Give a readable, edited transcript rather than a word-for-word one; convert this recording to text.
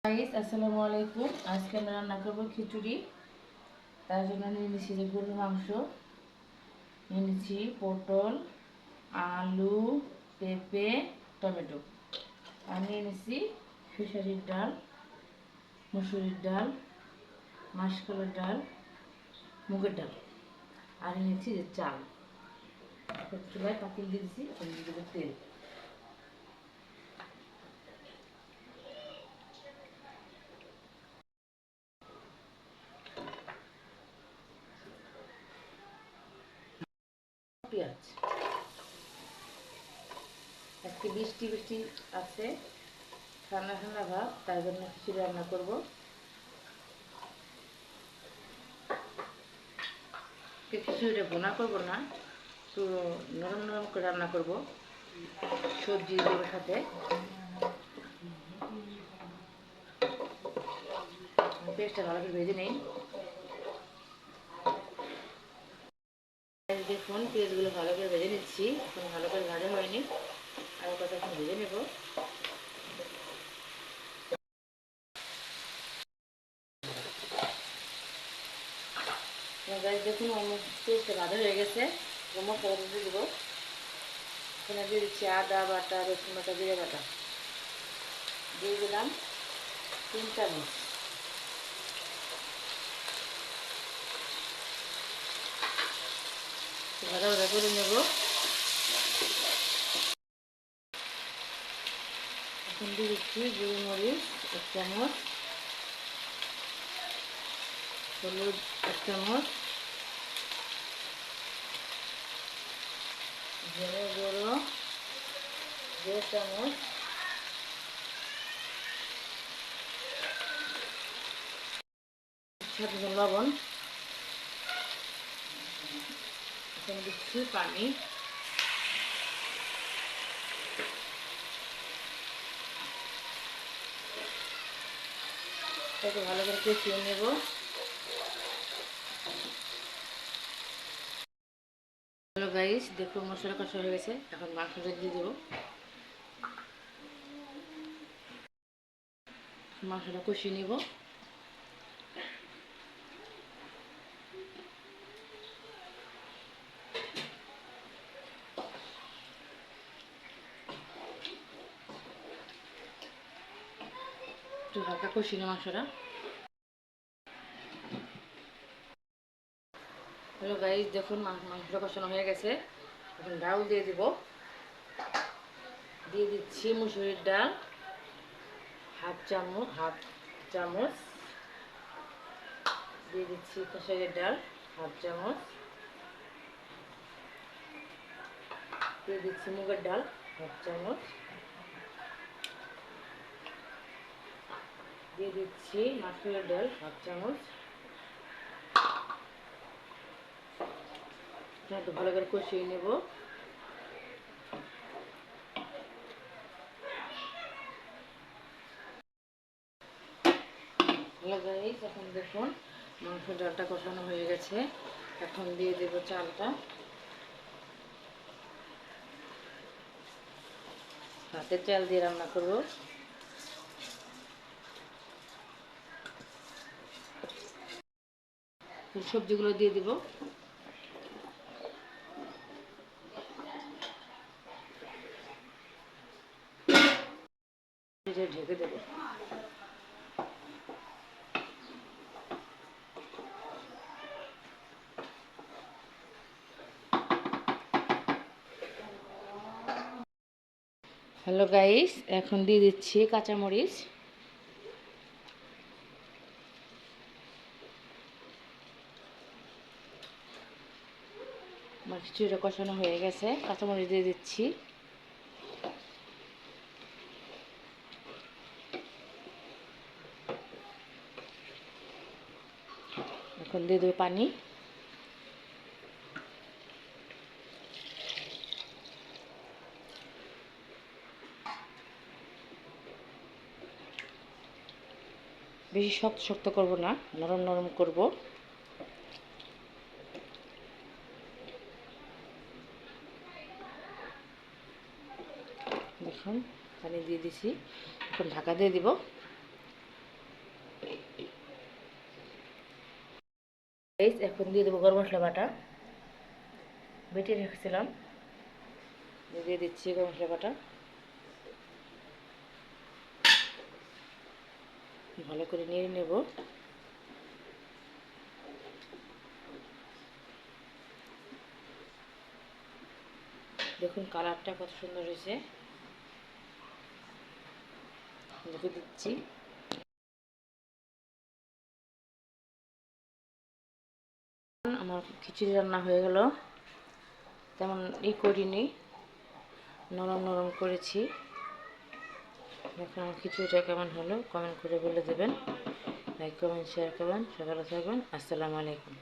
Guys আসসালামু আলাইকুম। আজকে আমি রান্না করব খিচুড়ি। তার জন্য নিয়ে নিচ্ছি যে গরুর মাংস, নিয়ে নিচ্ছি পটল, আলু, পেঁপে, টমেটো, আর নিয়ে নিচ্ছি খেসারির ডাল, মুসুরির ডাল, মাসকলাইর ডাল, মুগের ডাল, আর নিয়ে নিচ্ছি যে চাল। চুলায় পাতিল দিয়ে দিচ্ছি, তেল। পেঁয়াজ, আজকে বৃষ্টি বৃষ্টি আছে, ঠান্ডা ঠান্ডা ভাব, তাই জন্য খিচুড়ি রান্না করবো। খিচুড়িটা ভুনা করবো না, একটু নরম নরম করে রান্না করবো, সবজি দেবো সাথে। পেঁয়াজটা ভালো করে ভেজে নেই। দেখুন পেঁয়াজগুলো ভালো করে ভেজে নিচ্ছি, এখন ভালো করে ভাজা হয়নি, আর কথা এখন ভেজে নেব। দেখুন পেঁয়াজটা ভাজা হয়ে গেছে, মশলা দিয়ে দেবো। এখানে দিয়ে দিচ্ছি আদা বাটা, রসুন বাটা, জিরে বাটা, দিয়ে দিলাম 3 চামচ। ভাজা ভাজা করে নেব। এখন দিয়ে দিচ্ছি গোলমরিচ 1 চামচ, হলুদ 1 চামচ, জিরে গুঁড়ো 1 চামচ, সাথে লবণ। এখন দিচ্ছি পানি। এটাকে ভালো করে কষিয়ে নেব। হ্যালো গাইস, দেখুন মশলা কষা হয়ে গেছে, এখন মাংসটা দিয়ে দেবো। মাংসটা কষিয়ে নেব। একটু হালকা কষিয়ে নেব মাংসটা। হ্যালো গাইস, দেখুন মাংসটা কষানো হয়ে গেছে, এখন ডাল দিয়ে দিব। দিয়ে দিচ্ছি মুসুরির ডাল হাফ চামচ, দিয়ে দিচ্ছি খেসারির ডাল হাফ চামচ, দিয়ে দিচ্ছি মুগের ডাল হাফ চামচ, দিয়ে দিচ্ছি মাসকলাইর ডাল হাফ চামচ। একটু ভালো করে কষিয়ে নেব। হ্যালো গাইস, এখন দেখুন মাংস ডালটা কষানো হয়ে গেছে, এখন দিয়ে দেব চালটা। ভাতের চাল দিয়ে রান্না করব। সবজিগুলো দিয়ে দিব। ঢেকে দেব। হ্যালো গাইস, এখন দিয়ে দিচ্ছি কাঁচামরিচ। আমার খিচুড়িটা কষানো হয়ে গেছে, কাঁচামরিচ দিয়ে দিচ্ছি। এখন দিয়ে দেবো পানি। বেশি শক্ত শক্ত করব না, নরম নরম করব। দেখুন পানি দিয়ে দিছি, এখন ঢাকা দিয়ে দিব। এখন দিয়ে দেবো গরম মশলা বাটা, বেটে রেখেছিলাম, দিয়ে দিচ্ছি গরম মশলা বাটা। ভালো করে নেড়ে নেব। দেখুন কালারটা কত সুন্দর হয়েছে। দেখে দিচ্ছি। আমার খিচুড়ি রান্না হয়ে গেল। তেমন করিনি, নরম নরম করেছি। দেখুন আমার খিচুড়িটা কেমন হলো কমেন্ট করে বলে দেবেন। লাইক কমেন্ট শেয়ার করবেন। সকালে থাকবেন। আসসালামু আলাইকুম।